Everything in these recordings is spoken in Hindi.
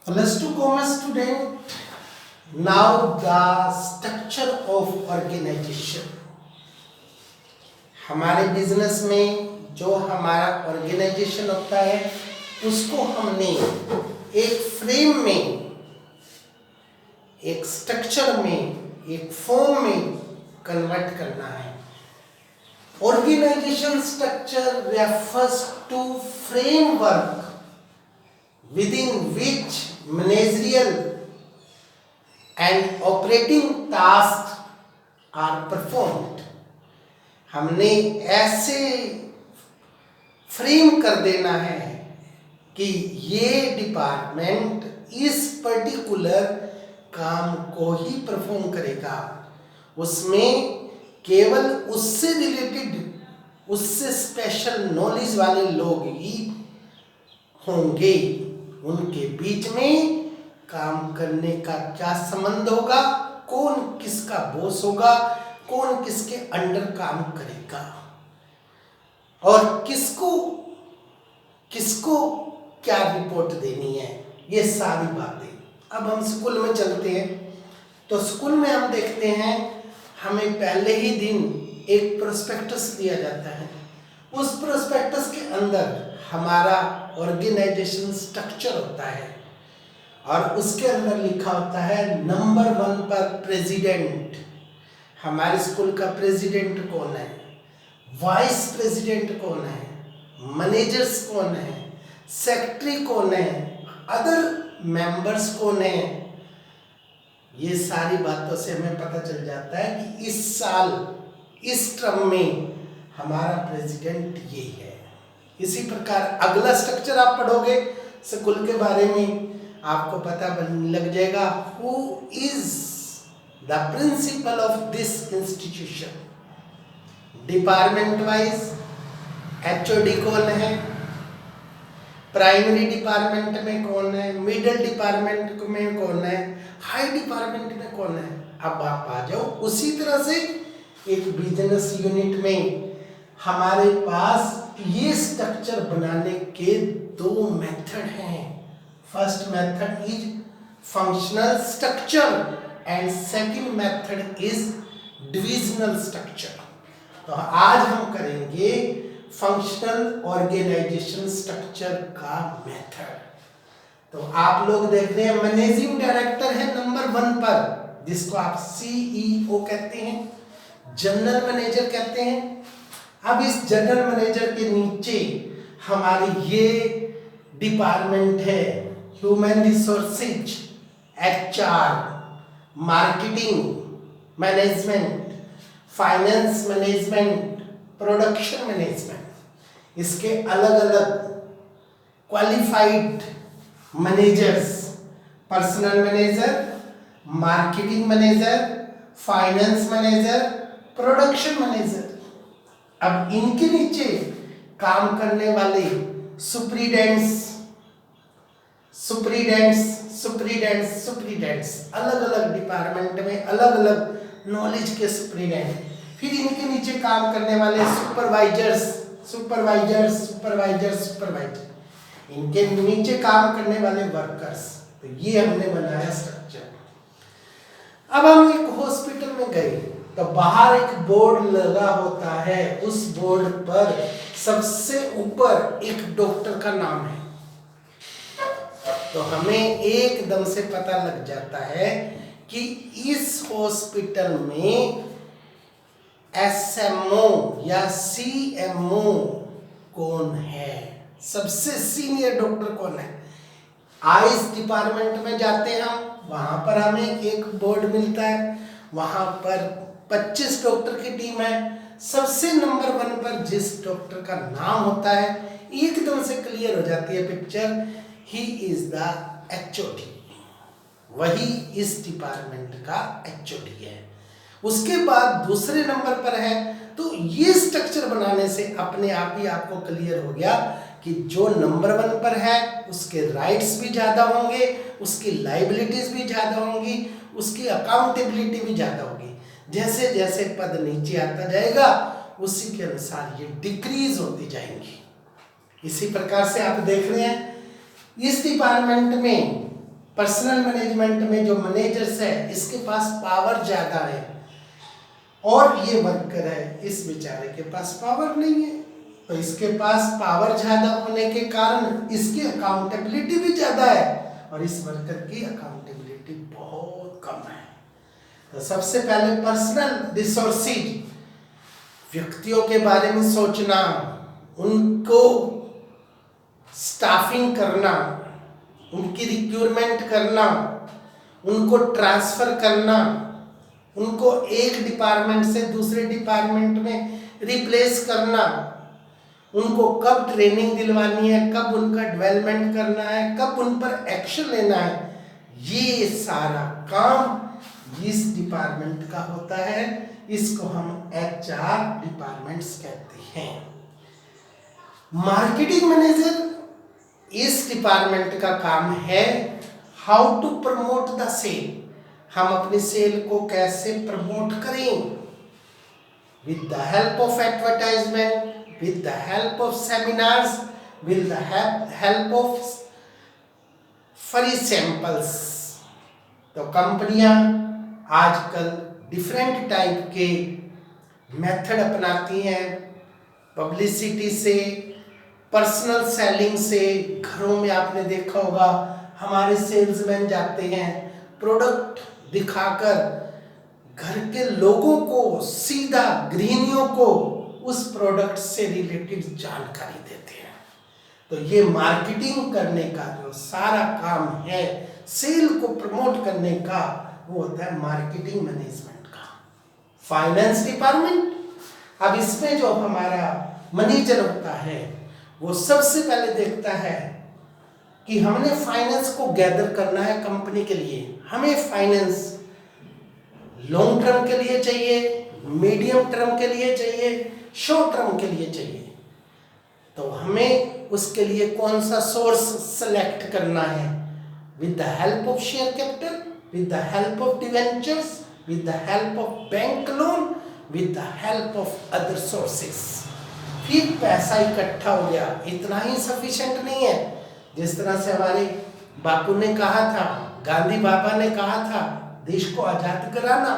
Plus two commerce student. Now the structure of organization. हमारे बिजनेस में जो हमारा ऑर्गेनाइजेशन होता है उसको हमने एक फ्रेम में, एक स्ट्रक्चर में, एक फॉर्म में कन्वर्ट करना है. Organization structure refers to framework within which managerial and operating tasks are performed. हमने ऐसे फ्रेम कर देना है कि ये डिपार्टमेंट इस पर्टिकुलर काम को ही परफॉर्म करेगा. उसमें केवल उससे रिलेटेड, उससे स्पेशल नॉलेज वाले लोग ही होंगे. उनके बीच में काम करने का क्या संबंध होगा, कौन किसका बॉस होगा, कौन किसके अंडर काम करेगा और किसको किसको क्या रिपोर्ट देनी है, ये सारी बातें. अब हम स्कूल में चलते हैं तो स्कूल में हम देखते हैं हमें पहले ही दिन एक प्रोस्पेक्टस दिया जाता है. उस प्रोस्पेक्टस के अंदर हमारा ऑर्गेनाइजेशन स्ट्रक्चर होता है और उसके अंदर लिखा होता है नंबर 1 पर प्रेसिडेंट. हमारे स्कूल का प्रेसिडेंट कौन है, वाइस प्रेसिडेंट कौन है, मैनेजर्स कौन है, सेक्रेटरी कौन है, अदर मेंबर्स कौन है. ये सारी बातों से हमें पता चल जाता है कि इस साल इस टर्म में हमारा प्रेसिडेंट ये है. इसी प्रकार अगला स्ट्रक्चर आप पढ़ोगे स्कूल के बारे में, आपको पता लग जाएगा who is the principle of this institution. Department wise HOD कौन है, प्राइमरी डिपार्टमेंट में कौन है, मिडिल डिपार्टमेंट में कौन है, हाई डिपार्टमेंट में कौन है. अब आप आ जाओ उसी तरह से एक बिजनेस यूनिट में हमारे पास ये स्ट्रक्चर बनाने के दो मेथड हैं. First method is functional structure and second method is divisional structure. तो आज हम करेंगे फंक्शनल ऑर्गेनाइजेशन स्ट्रक्चर का मेथड. तो आप लोग देख रहे हैं मैनेजिंग डायरेक्टर है नंबर 1 पर, जिसको आप सीईओ कहते हैं, जनरल मैनेजर कहते हैं. अब इस जनरल मैनेजर के नीचे हमारी ये डिपार्टमेंट है human resources, HR, marketing management, finance management, production management. इसके अलग अलग qualified managers, personal manager, marketing manager, finance manager, production manager. अब इनके नीचे काम करने वाले सुप्रीडेंट्स, सुप्रीडेंट्स, सुप्रीडेंट्स, सुप्रीडेंट्स, अलग अलग डिपार्टमेंट में अलग अलग नॉलेज के सुप्रीडेंट. फिर इनके नीचे काम करने वाले सुपरवाइजर्स, सुपरवाइजर्स, सुपरवाइजर्स, सुपरवाइजर. इनके नीचे काम करने वाले वर्कर्स. तो ये हमने बनाया स्ट्रक्चर. अब हम एक हॉस्पिटल में गए तो बाहर एक बोर्ड लगा होता है. उस बोर्ड पर सबसे ऊपर एक डॉक्टर का नाम है. तो हमें एकदम से पता लग जाता है कि इस हॉस्पिटल में एसएमओ या सीएमओ कौन है, सबसे सीनियर डॉक्टर कौन है. आईज डिपार्टमेंट में जाते हैं हम, वहां पर हमें एक बोर्ड मिलता है, वहां पर 25 डॉक्टर की टीम है. सबसे नंबर 1 पर जिस डॉक्टर का नाम होता है एकदम से क्लियर हो जाती है picture, he is the HOD. वही इस डिपार्टमेंट का एचओडी है. उसके बाद दूसरे नंबर पर है. तो ये स्ट्रक्चर बनाने से अपने आप ही आपको क्लियर हो गया कि जो नंबर 1 पर है उसके राइट्स भी ज़्यादा होंगे, उसकी लाइबिलिटीज भी ज़्यादा होंगी, उसकी अकाउंटेबिलिटी भी ज़्यादा होगी. जैसे जैसे पद नीचे आता जाएगा उसी के अनुसार ये डिक्रीज होती जाएंगी. इसी प्रकार से आप देख रहे हैं इस डिपार्टमेंट में पर्सनल मैनेजमेंट में जो मैनेजर्स है इसके पास पावर ज्यादा है, और ये वर्कर है इस बेचारे के पास पावर नहीं है। तो इसके पास पावर ज्यादा होने के कारण इसकी अकाउंटेबिलिटी भी ज्यादा है, और इस वर्कर की अकाउंटेबिलिटी बहुत कम है। तो सबसे पहले पर्सनल रिसोर्सेज, व्यक्तियों के बारे में सोचना, उनको स्टाफिंग करना, उनकी रिक्रूटमेंट करना, उनको ट्रांसफर करना, उनको एक डिपार्टमेंट से दूसरे डिपार्टमेंट में रिप्लेस करना, उनको कब ट्रेनिंग दिलवानी है, कब उनका डेवलपमेंट करना है, कब उन पर एक्शन लेना है, ये सारा काम इस डिपार्टमेंट का होता है। इसको हम HR डिपार्टमेंट्स कहते हैं। मार्केटिंग मैनेजर, इस डिपार्टमेंट का काम है how to promote the sale, हम अपनी सेल को कैसे प्रमोट करें, with the help of advertisement, with the help of seminars, with the help of free samples। तो कंपनियां आजकल डिफरेंट टाइप के मेथड अपनाती हैं, पब्लिसिटी से, पर्सनल सेलिंग से। घरों में आपने देखा होगा हमारे सेल्समैन जाते हैं, प्रोडक्ट दिखाकर घर के लोगों को, सीधा गृहिणियों को उस प्रोडक्ट से रिलेटेड जानकारी देते हैं। तो ये मार्केटिंग करने का जो सारा काम है, सेल को प्रमोट करने का, वो होता है मार्केटिंग मैनेजमेंट का। फाइनेंस डिपार्टमेंट, अब इसमें जो हमारा मैनेजर होता है वो सबसे पहले देखता है कि हमने फाइनेंस को गैदर करना है कंपनी के लिए। हमें फाइनेंस लॉन्ग टर्म के लिए चाहिए, मीडियम टर्म के लिए चाहिए, शॉर्ट टर्म के लिए चाहिए। तो हमें उसके लिए कौन सा सोर्स सेलेक्ट करना है, with the help of share capital, with the help of debentures, with the help of bank loan, with the help of other sources. फिर पैसा इकट्ठा हो गया, इतना ही सफिशिएंट नहीं है। जिस तरह से हमारे बापू ने कहा था, गांधी बाबा ने कहा था, देश को आजाद कराना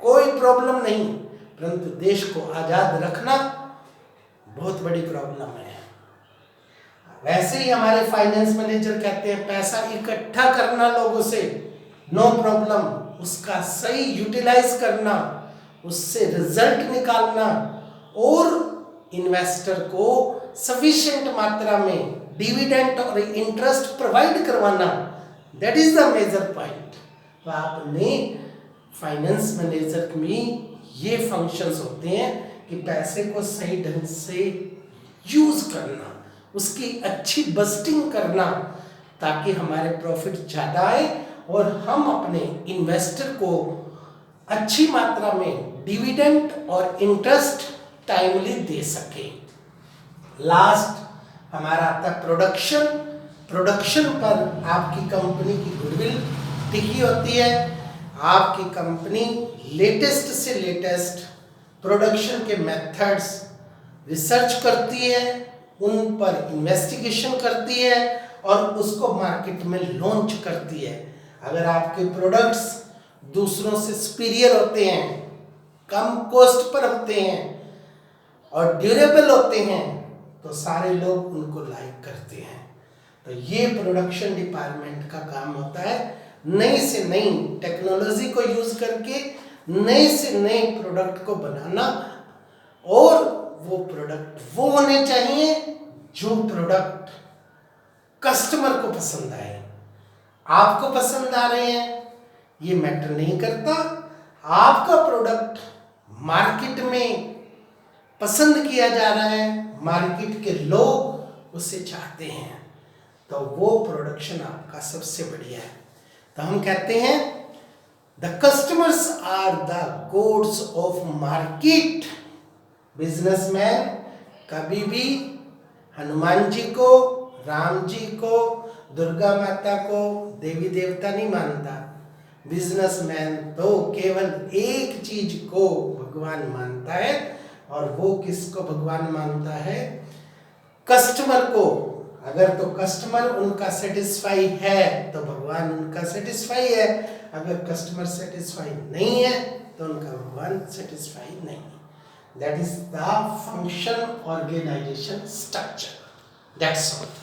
कोई प्रॉब्लम नहीं, परंतु देश को आजाद रखना बहुत बड़ी प्रॉब्लम है। वैसे ही हमारे फाइनेंस मैनेजर कहते हैं पैसा इकट्ठा करना लोगों से नो प्रॉब्लम, उसका सही यूटिलाइज करना, उससे रिजल्ट निकालना और इन्वेस्टर को सफिशिएंट मात्रा में डिविडेंड और इंटरेस्ट प्रोवाइड करवाना, that is the major point. तो आपने फाइनेंस मैनेजर में ये फंक्शंस होते हैं कि पैसे को सही ढंग से यूज करना, उसकी अच्छी बस्टिंग करना, ताकि हमारे प्रॉफिट ज़्यादा आए और हम अपने इन्वेस्टर को अच्छी मात्रा में डिविडेंड और इंटरेस्ट टाइमली दे सके। लास्ट हमारा आता है प्रोडक्शन। प्रोडक्शन पर आपकी कंपनी की गुडविल टिकी होती है। आपकी कंपनी लेटेस्ट से लेटेस्ट प्रोडक्शन के मेथड्स रिसर्च करती है, उन पर इन्वेस्टिगेशन करती है और उसको मार्केट में लॉन्च करती है। अगर आपके प्रोडक्ट्स दूसरों से सुपीरियर होते हैं, कम कॉस्ट पर होते हैं और ड्यूरेबल होते हैं, तो सारे लोग उनको लाइक करते हैं। तो ये प्रोडक्शन डिपार्टमेंट का काम होता है, नई से नई टेक्नोलॉजी को यूज करके नए से नए प्रोडक्ट को बनाना, और वो प्रोडक्ट वो होने चाहिए जो प्रोडक्ट कस्टमर को पसंद आए। आपको पसंद आ रहे हैं ये मैटर नहीं करता, आपका प्रोडक्ट मार्केट में पसंद किया जा रहा है, मार्केट के लोग उसे चाहते हैं, तो वो प्रोडक्शन आपका सबसे बढ़िया है। तो हम कहते हैं the customers are the gods of market. Businessman कभी भी हनुमान जी को, राम जी को, दुर्गा माता को देवी देवता नहीं मानता। बिजनेसमैन तो केवल एक चीज को भगवान मानता है, और वो किसको भगवान मानता है? कस्टमर को। अगर तो कस्टमर उनका सेटिस्फाई है तो भगवान उनका सेटिस्फाई है, अगर कस्टमर सेटिस्फाई नहीं है तो उनका भगवान सेटिस्फाई नहीं है. That is the function organisation structure. That's all.